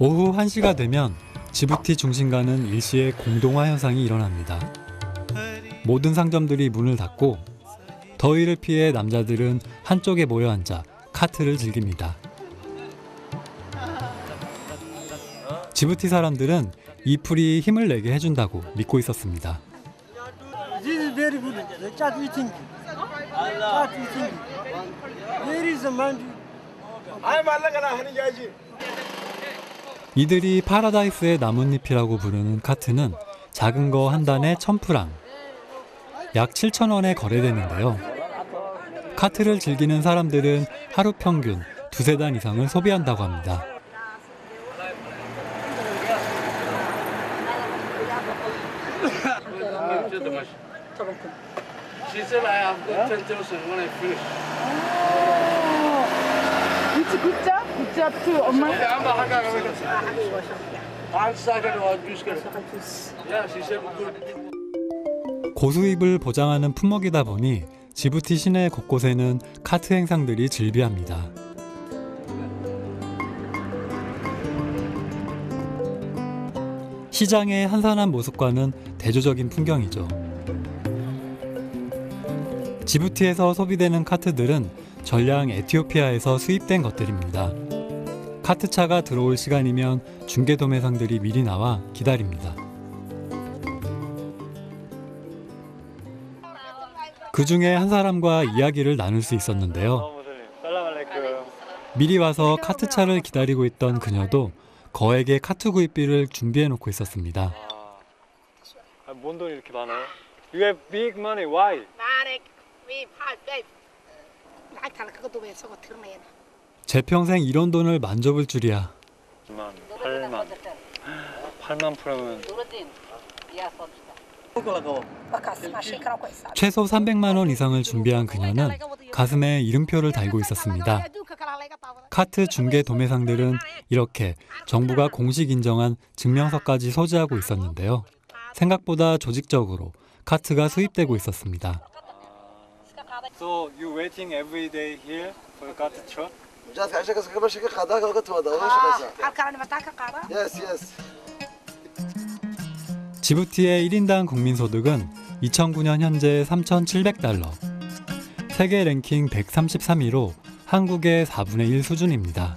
오후 1시가 되면 지부티 중심가는 일시에 공동화 현상이 일어납니다. 모든 상점들이 문을 닫고 더위를 피해 남자들은 한쪽에 모여 앉아 카트를 즐깁니다. 지부티 사람들은 이 풀이 힘을 내게 해준다고 믿고 있었습니다. This is very good. The chat eating. Chat eating. There is a man. 이들이 파라다이스의 나뭇잎이라고 부르는 카트는 작은 거 한 단에 1,000프랑, 약 7,000원에 거래되는데요. 카트를 즐기는 사람들은 하루 평균 2~3단 이상을 소비한다고 합니다. 고수입을 보장하는 품목이다 보니 지부티 시내 곳곳에는 카트 행상들이 즐비합니다. 시장의 한산한 모습과는 대조적인 풍경이죠. 지부티에서 소비되는 카트들은 전량 에티오피아에서 수입된 것들입니다. 카트차가 들어올 시간이면 중개도매상들이 미리 나와 기다립니다. 그 중에 한 사람과 이야기를 나눌 수 있었는데요. 미리 와서 카트차를 기다리고 있던 그녀도 거액의 카트 구입비를 준비해 놓고 있었습니다. 뭔 돈이 이렇게 많아요? You have big money. Why? 제 평생 이런 돈을 만져볼 줄이야. 8만 프로면 최소 300만 원 이상을 준비한 그녀는 가슴에 이름표를 달고 있었습니다. 카트 중개 도매상들은 이렇게 정부가 공식 인정한 증명서까지 소지하고 있었는데요. 생각보다 조직적으로 카트가 수입되고 있었습니다. So you waiting every day here for the cart truck? Yes, yes. 지부티의 1인당 국민소득은 2009년 현재 3,700달러, 세계 랭킹 133위로 한국의 4분의 1 수준입니다.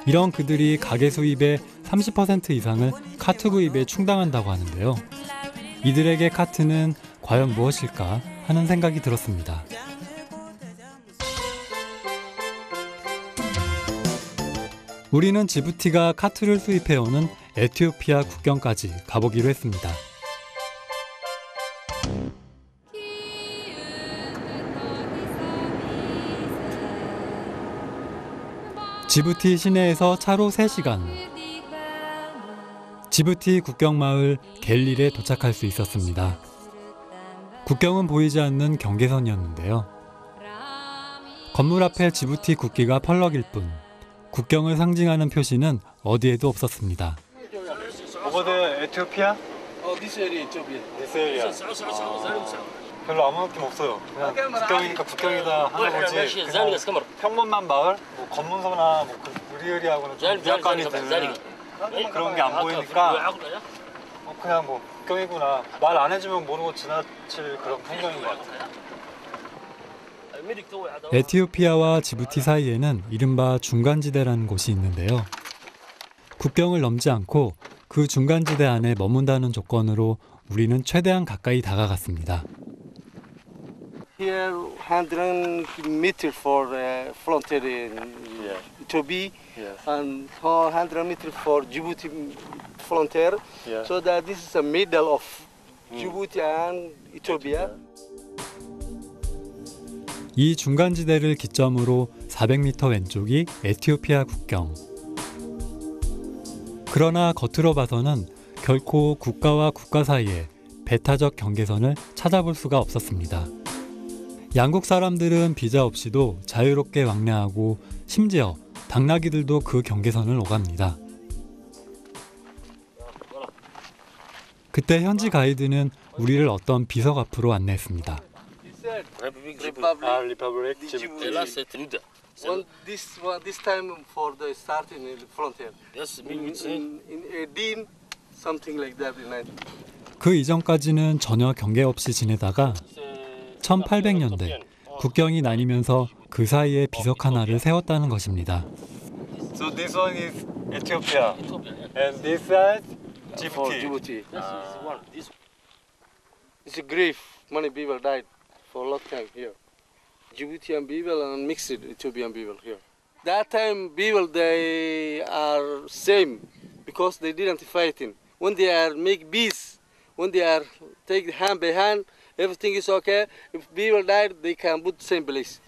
이런 그들이 가계 수입의 30% 이상을 카트 구입에 충당한다고 하는데요. 이들에게 카트는 과연 무엇일까 하는 생각이 들었습니다. 우리는 지부티가 카트를 수입해오는 에티오피아 국경까지 가보기로 했습니다. 지부티 시내에서 차로 3시간. 지부티 국경마을 겔릴에 도착할 수 있었습니다. 국경은 보이지 않는 경계선이었는데요. 건물 앞에 지부티 국기가 펄럭일 뿐 국경을 상징하는 표시는 어디에도 없었습니다. Over the Ethiopia? This area, Ethiopia. This area. 별로 아무 느낌 없어요. 그냥 국경이니까 국경이다 하는 거지. 그냥 평범한 마을, 뭐 검문소나 뭐 으리으리하고는 좀 약간이 드는 그런 게 안 보이니까 그냥 뭐 국경이구나. 말 안 해주면 모르고 지나칠 그런 풍경인 것 같아요. 에티오피아와 지부티 사이에는 이른바 중간지대라는 곳이 있는데요. 국경을 넘지 않고 그 중간지대 안에 머문다는 조건으로 우리는 최대한 가까이 다가갔습니다. Here, 100 meters for frontier in Ethiopia, and 100 meters for Djibouti frontier. So that this is the middle of Djibouti and Ethiopia. 이 중간지대를 기점으로 400m 왼쪽이 에티오피아 국경. 그러나 겉으로 봐서는 결코 국가와 국가 사이에 배타적 경계선을 찾아볼 수가 없었습니다. 양국 사람들은 비자 없이도 자유롭게 왕래하고 심지어 당나귀들도 그 경계선을 오갑니다. 그때 현지 가이드는 우리를 어떤 비석 앞으로 안내했습니다. Republic Djibouti. This time for the starting in the frontier. Yes, In 18, something like that in 19. 그 이전까지는 전혀 경계 없이 지내다가 1800년대 국경이 나뉘면서 그 사이에 비석 하나를 세웠다는 것입니다. So this one is Ethiopia, and this side For Djibouti. Djibouti. It's a grief. Many people died for a long time here. Djiboutian people and mixed Ethiopian people here. That time people they are same because they didn't fighting. When they are make peace, when they are take hand by hand, everything is okay. If people died, they can put same place.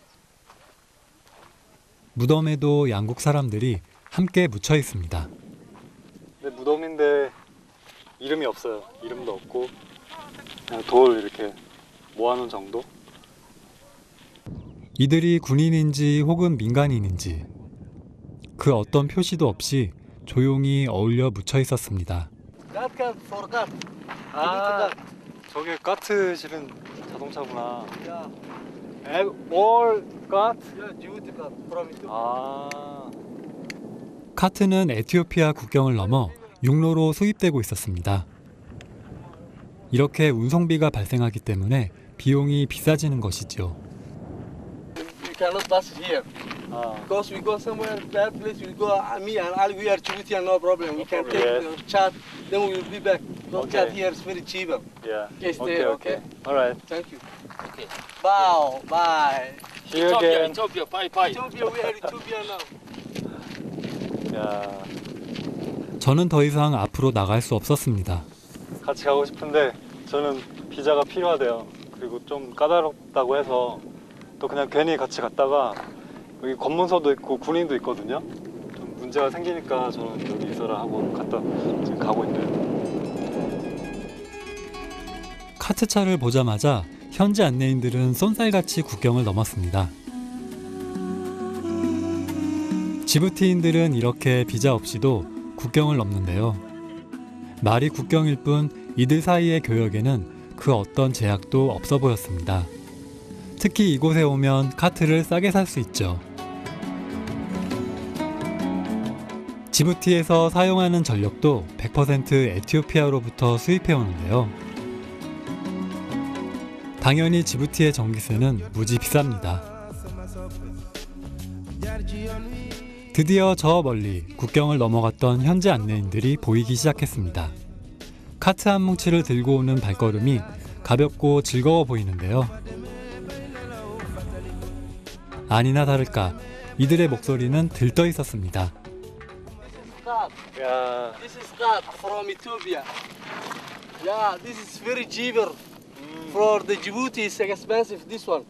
무덤에도 양국 사람들이 함께 묻혀 있습니다. 근데 무덤인데 이름이 없어요. 이름도 없고 그냥 돌 이렇게 모아놓은 정도. 이들이 군인인지 혹은 민간인인지 그 어떤 표시도 없이 조용히 어울려 묻혀 있었습니다. That can forgot. 아, 저게 카트 실은 자동차구나. Yeah, All 카트? yeah, Djibouti car from Ethiopia. 아, 카트는 에티오피아 국경을 넘어 육로로 수입되고 있었습니다. 이렇게 운송비가 발생하기 때문에 비용이 비싸지는 것이죠. We cannot pass here. 아, Because we go somewhere, that place we go, me and Ali, we are Djibouti and no problem. We can take problem. the chat, then we will be back. Because Okay. chat here is very cheaper. yeah. Okay, stay, Okay, okay. Alright. Thank you. Okay. Bow, bye. See you again. Ethiopia, bye bye. Ethiopia, we are Ethiopia now. 야, 저는 더 이상 앞으로 나갈 수 없었습니다. 같이 가고 싶은데 저는 비자가 필요하대요. 그리고 좀 까다롭다고 해서 또 그냥 괜히 같이 갔다가 여기 검문소도 있고 군인도 있거든요. 좀 문제가 생기니까 저는 여기 있어라 하고 갔다 지금 가고 있네요. 카트차를 보자마자 현지 안내인들은 쏜살같이 국경을 넘었습니다. 지부티인들은 이렇게 비자 없이도 국경을 넘는데요. 말이 국경일 뿐 이들 사이의 교역에는 그 어떤 제약도 없어 보였습니다. 특히 이곳에 오면 카트를 싸게 살 수 있죠. 지부티에서 사용하는 전력도 100% 에티오피아로부터 수입해 오는데요. 당연히 지부티의 전기세는 무지 비쌉니다. 드디어 저 멀리 국경을 넘어갔던 현지 안내인들이 보이기 시작했습니다. 카트 한 뭉치를 들고 오는 발걸음이 가볍고 즐거워 보이는데요. 아니나 다를까 이들의 목소리는 들떠 있었습니다. 야, This is cat from Ethiopia. Yeah, this is very cheaper. For the Djibouti, it's expensive. This one.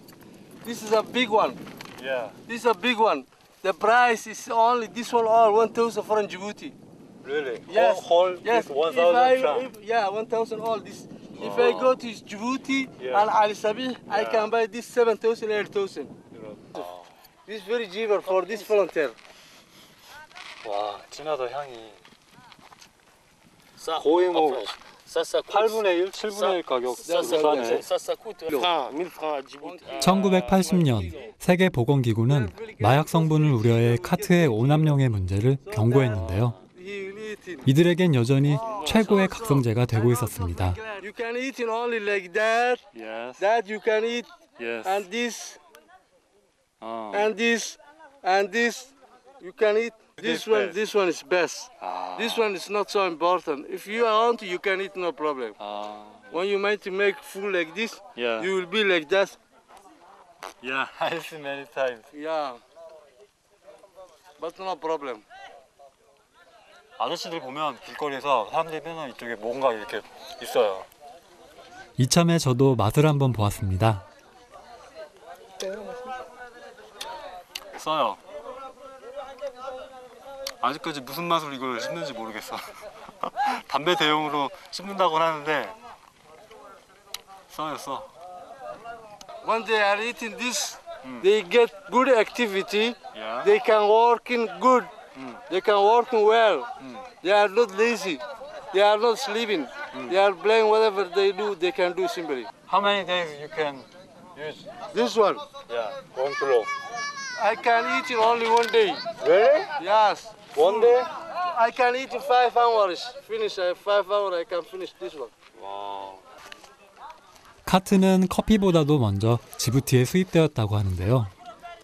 This is a big one. yeah. This is a big one. The price is only this one all 1,000 from Djibouti. Really? Yes. Whole Yes. this 1,000 francs. Yeah, 1,000 all this. If I go to Djibouti Yeah. and Ali Sabih, I Yeah. can buy this 7,000, 8,000. This is very cheaper for this volunteer. 와, 진하다 향이. Ça, 거의 뭐 ça coûte. 8분의 1, 7분의 1 가격으로 Ça, 싸네. Ça coûte 1000 francs à Djibouti. 1980년 세계보건기구는 마약 성분을 우려해 카트의 오남용의 문제를 경고했는데요. He will eat it. 이들에겐 여전히 최고의 각성제가 되고 있었습니다. You can eat it only like that. Yes. That you can eat, Yes. and this, 어. and this, and this. You can eat. This This one is best. 아. This one is not so important. If you want, you can eat no problem. 아. When you might make food like this, Yeah. you will be like that. Yeah. I see many times. Yeah. But no problem. 아저씨들 보면 길거리에서 사람들이 빼는 이쪽에 뭔가 이렇게 있어요. 이참에 저도 맛을 한번 보았습니다. 써요. 아직까지 무슨 맛으로 이걸 씹는지 모르겠어. 담배 대용으로 씹는다고 하는데 써요, 써. When they are eating this, they get good activity. Yeah. They can work in good. They can work well. They are not lazy. They are not sleeping. They are playing whatever they do. They can do simply. How many days you can use? This one, Yeah. One kilo. I can eat in only 1 day. Really? Yes. One day? I can eat in 5 hours. Finish 5 hours. I can finish this one. 와. 카트는 커피보다도 먼저 지부티에 수입되었다고 하는데요.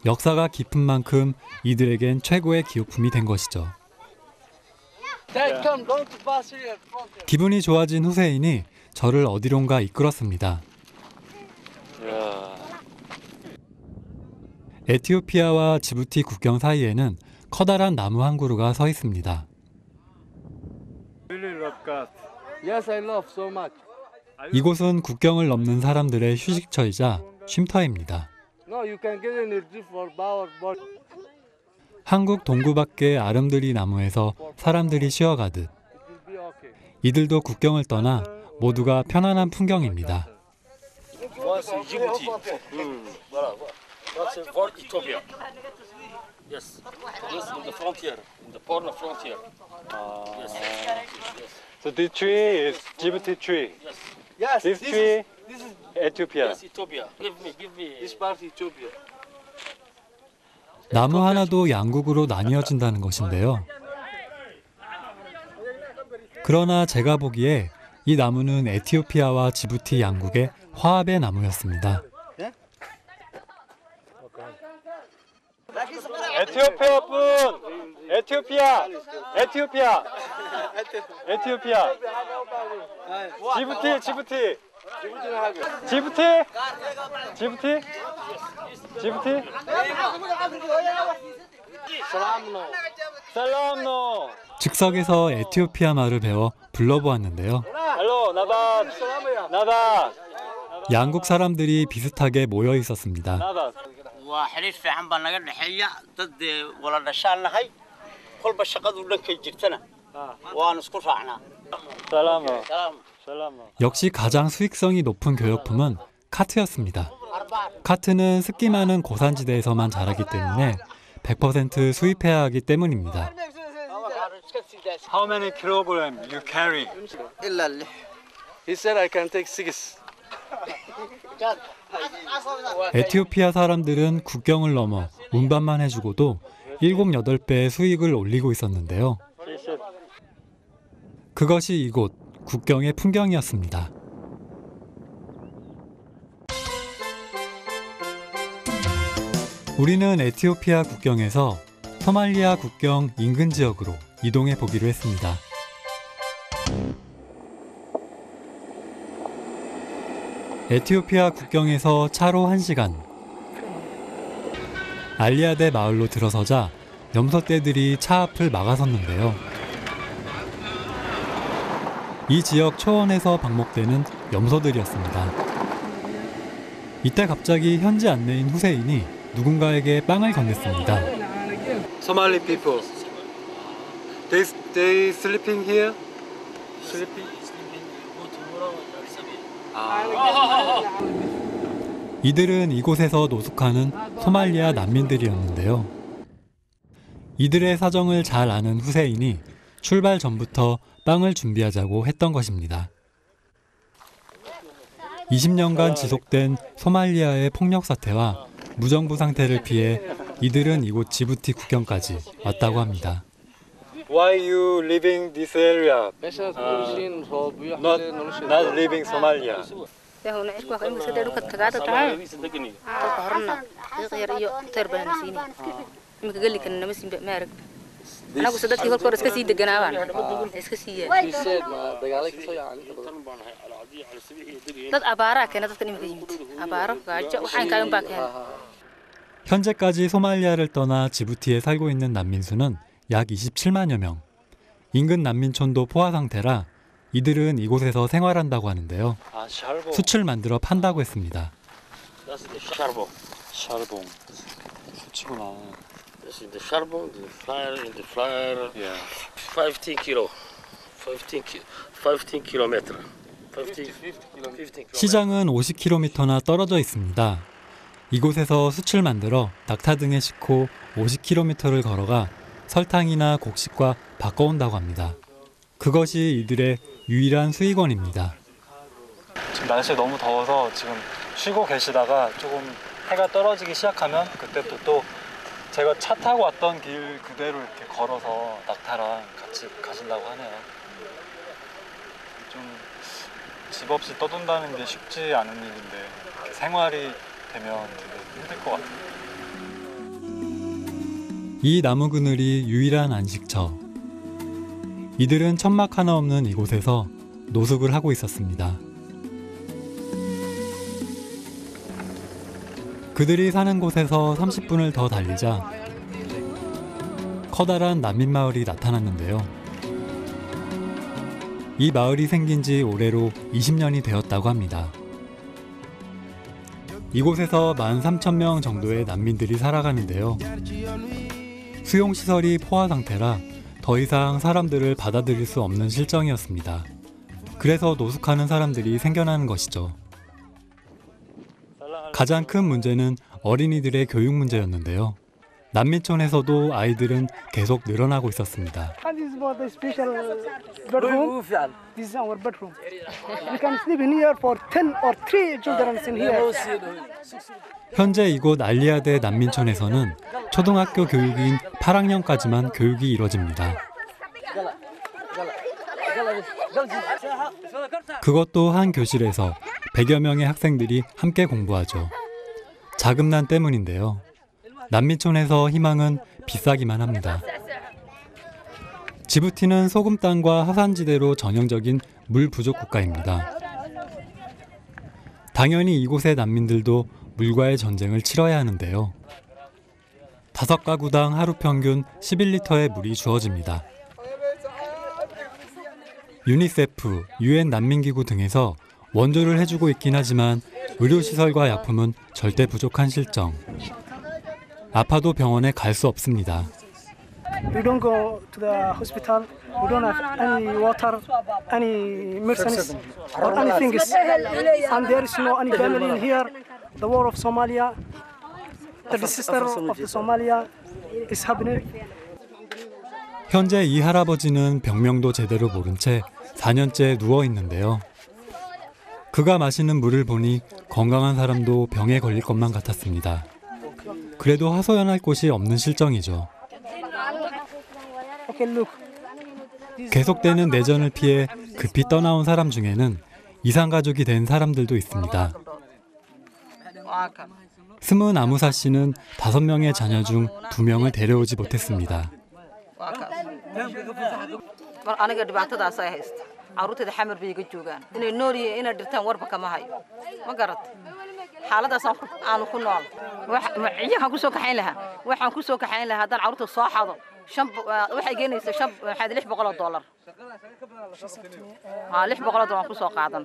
역사가 깊은 만큼 이들에겐 최고의 기호품이 된 것이죠. Dad, come down to pass here. 기분이 좋아진 후세인이 저를 어디론가 이끌었습니다. 야. 에티오피아와 지부티 국경 사이에는 커다란 나무 한 그루가 서 있습니다. Really love cat. Yes, I love so much. 이곳은 국경을 넘는 사람들의 휴식처이자 쉼터입니다. No, you can get energy for power, but 한국 동구 밖의 아름드리 나무에서 사람들이 쉬어가듯 it will be okay. 이들도 국경을 떠나 모두가 편안한 풍경입니다. Once in Djibouti. Voilà. That's for Ethiopia. Yes. Yes, in the frontier, in the border frontier. Yes. So this tree is Djibouti tree. Yes, This tree, this is Ethiopia. Yes, Ethiopia. Give me. this part Ethiopia. 나무 하나도 양국으로 나뉘어진다는 것인데요. 그러나 제가 보기에 이 나무는 에티오피아와 지부티 양국의 화합의 나무였습니다. 에티오피아 분! 에티오피아! 에티오피아! 에티오피아! 지부티! 지부티! 지부티! 지부티? 지부티? 살람노! 즉석에서 에티오피아 말을 배워 불러보았는데요. 헬로 나다! 나다! 양국 사람들이 비슷하게 모여 있었습니다. 나다! وحريص في عم بنقل حيا ضد ولا نشان هاي كل بشقد ولا كجتنا ونسكت عنا 살라모! سلام 살라모! 역시 가장 수익성이 높은 교역품은 카트였습니다. 카트는 습기 많은 고산지대에서만 자라기 때문에 100% 수입해야 하기 때문입니다. How many kilogram you carry? الا اللي He said I can take 6. 에티오피아 사람들은 국경을 넘어 운반만 해주고도 7, 8배의 수익을 올리고 있었는데요. 그것이 이곳 국경의 풍경이었습니다. 우리는 에티오피아 국경에서 소말리아 국경 인근 지역으로 이동해 보기로 했습니다. 에티오피아 국경에서 차로 1시간. 알리아데 마을로 들어서자 염소떼들이 차 앞을 막아섰는데요. 이 지역 초원에서 방목되는 염소들이었습니다. 이때 갑자기 현지 안내인 후세인이 누군가에게 빵을 건넸습니다. Somali people. They sleeping here? Sleeping? 이들은 이곳에서 노숙하는 소말리아 난민들이었는데요. 이들의 사정을 잘 아는 후세인이 출발 전부터 빵을 준비하자고 했던 것입니다. 20년간 지속된 소말리아의 폭력 사태와 무정부 상태를 피해 이들은 이곳 지부티 국경까지 왔다고 합니다. Why you leaving this area? Not leaving Somalia. 현재까지 소말리아를 떠나 지부티에 살고 있는 난민 수는 약 27만여 명. 인근 난민촌도 포화 상태라 이들은 이곳에서 생활한다고 하는데요. 아, 샬봉. 숯을 만들어 판다고 했습니다. That's the charbon. 샬봉. 수치구나. This is the charbon, the flyer, Yeah. 15 kilo. 15 kilometer. 15 kilo. 시장은 50km나 떨어져 있습니다. 이곳에서 숯을 만들어 낙타 등에 싣고 50km를 걸어가 설탕이나 곡식과 바꿔온다고 합니다. 그것이 이들의 유일한 수익원입니다. 지금 날씨 너무 더워서 지금 쉬고 계시다가 조금 해가 떨어지기 시작하면 그때 또 제가 차 타고 왔던 길 그대로 이렇게 걸어서 낙타랑 같이 가신다고 하네요. 좀 집 없이 떠돈다는 게 쉽지 않은 일인데 이렇게 생활이 되면 되게 힘들 것 같아요. 이 나무 그늘이 유일한 안식처. 이들은 천막 하나 없는 이곳에서 노숙을 하고 있었습니다. 그들이 사는 곳에서 30분을 더 달리자 커다란 난민 마을이 나타났는데요. 이 마을이 생긴 지 올해로 20년이 되었다고 합니다. 이곳에서 13,000명 정도의 난민들이 살아가는데요. 수용시설이 포화 상태라 더 이상 사람들을 받아들일 수 없는 실정이었습니다. 그래서 노숙하는 사람들이 생겨나는 것이죠. 가장 큰 문제는 어린이들의 교육 문제였는데요. 난민촌에서도 아이들은 계속 늘어나고 있었습니다. And this is about the special bedroom. This is our bedroom. We can sleep in here for 10 or 3 children in here. 현재 이곳 알리아데 난민촌에서는 초등학교 교육인 8학년까지만 교육이 이뤄집니다. 그것도 한 교실에서 100여 명의 학생들이 함께 공부하죠. 자금난 때문인데요. 난민촌에서 희망은 비싸기만 합니다. 지부티는 소금 땅과 화산지대로 전형적인 물 부족 국가입니다. 당연히 이곳의 난민들도 물과의 전쟁을 치러야 하는데요. 5가구당 하루 평균 11리터의 물이 주어집니다. 유니세프, UN 난민기구 등에서 원조를 해주고 있긴 하지만 의료시설과 약품은 절대 부족한 실정. 아파도 병원에 갈 수 없습니다. We don't go to the hospital. We don't have any water, any medicines, or anything. And there is no any family in here. The war of Somalia, the disaster of the Somalia is happening. 현재 이 할아버지는 병명도 제대로 모른 채 4년째 누워 있는데요. 그가 마시는 물을 보니 건강한 사람도 병에 걸릴 것만 같았습니다. 그래도 하소연할 곳이 없는 실정이죠. 계속되는 내전을 피해 급히 떠나온 사람 중에는 이산가족이 된 사람들도 있습니다. 스문 아무사 씨는 5명의 자녀 중 2명을 데려오지 못했습니다. caruurtayda xamar bay iga joogaan inay nool yihiin inay dhirtaan warba kama hayo ma garat xaaladaas aanu ku nool waxaan ku soo kaxayn lahaa haddaan caruurta soo xado waxay geenaysaa $600 $600 ku soo qaadan.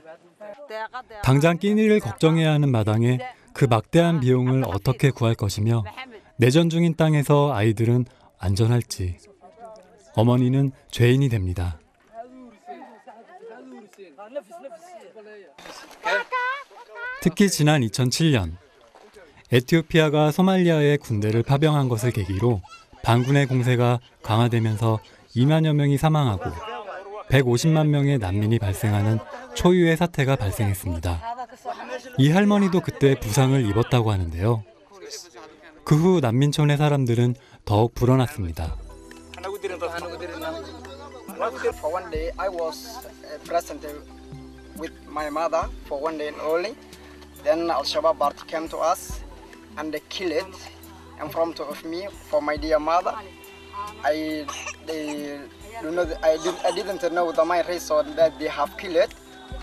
당장 끼니를 걱정해야 하는 마당에 그 막대한 비용을 어떻게 구할 것이며 내전 중인 땅에서 아이들은 안전할지. 어머니는 죄인이 됩니다. 특히 지난 2007년 에티오피아가 소말리아에 군대를 파병한 것을 계기로 반군의 공세가 강화되면서 2만여 명이 사망하고 150만 명의 난민이 발생하는 초유의 사태가 발생했습니다. 이 할머니도 그때 부상을 입었다고 하는데요. 그 후 난민촌의 사람들은 더욱 불어났습니다. For one day, I was present with my mother for one day only. Then Al-Shabaab party came to us and they killed it in front of me for my dear mother. I didn't know the main reason that they have killed it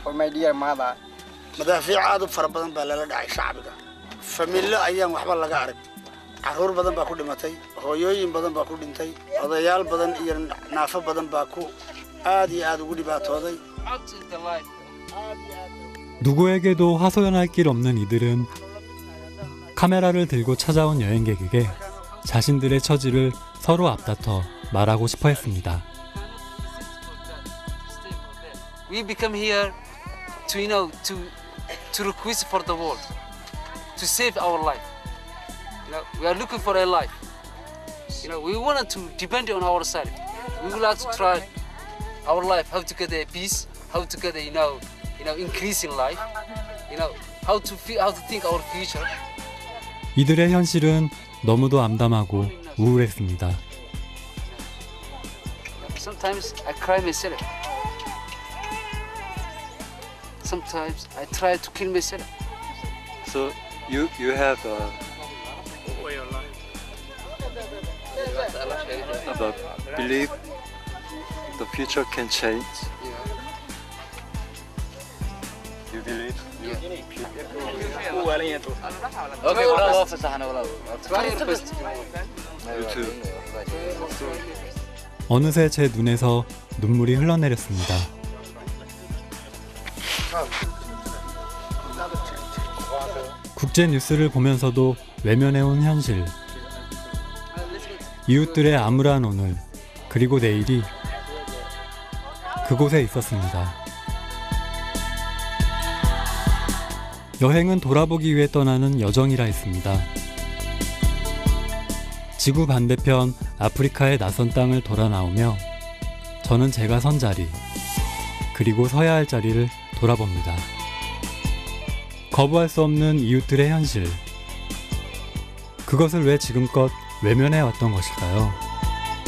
for my dear mother. madaafiic aad u fara badan baa lala dhacay shacbiga. Familyo ayaan waxba laga arag. Caruur badan baa ku dhimatay, hooyooyin badan baa ku dhintay, odayaal badan iyo naafo badan baa ku aad iyo aad ugu dhibaatooday. 누구에게도 하소연할 길 없는 이들은 카메라를 들고 찾아온 여행객에게 자신들의 처지를 서로 앞다퉈 말하고 싶어 했습니다. We become here to request for the world, to save our life. We are looking for a life. We wanted to depend on ourselves. We would like to try our life, how to get a peace, how to get a, increase in life, how to think our future. 이들의 현실은 너무도 암담하고 우울했습니다. Sometimes I cry myself. Sometimes I try to kill myself. So you have the belief the future can change. You believe? Okay, والله فسحنا والله. You too. 어느새 제 눈에서 눈물이 흘러내렸습니다. 국제 뉴스를 보면서도 외면해온 현실. 이웃들의 암울한 오늘, 그리고 내일이 그곳에 있었습니다. 여행은 돌아보기 위해 떠나는 여정이라 했습니다. 지구 반대편 아프리카의 낯선 땅을 돌아 나오며 저는 제가 선 자리, 그리고 서야 할 자리를 돌아봅니다. 거부할 수 없는 이웃들의 현실. 그것을 왜 지금껏 외면해 왔던 것일까요?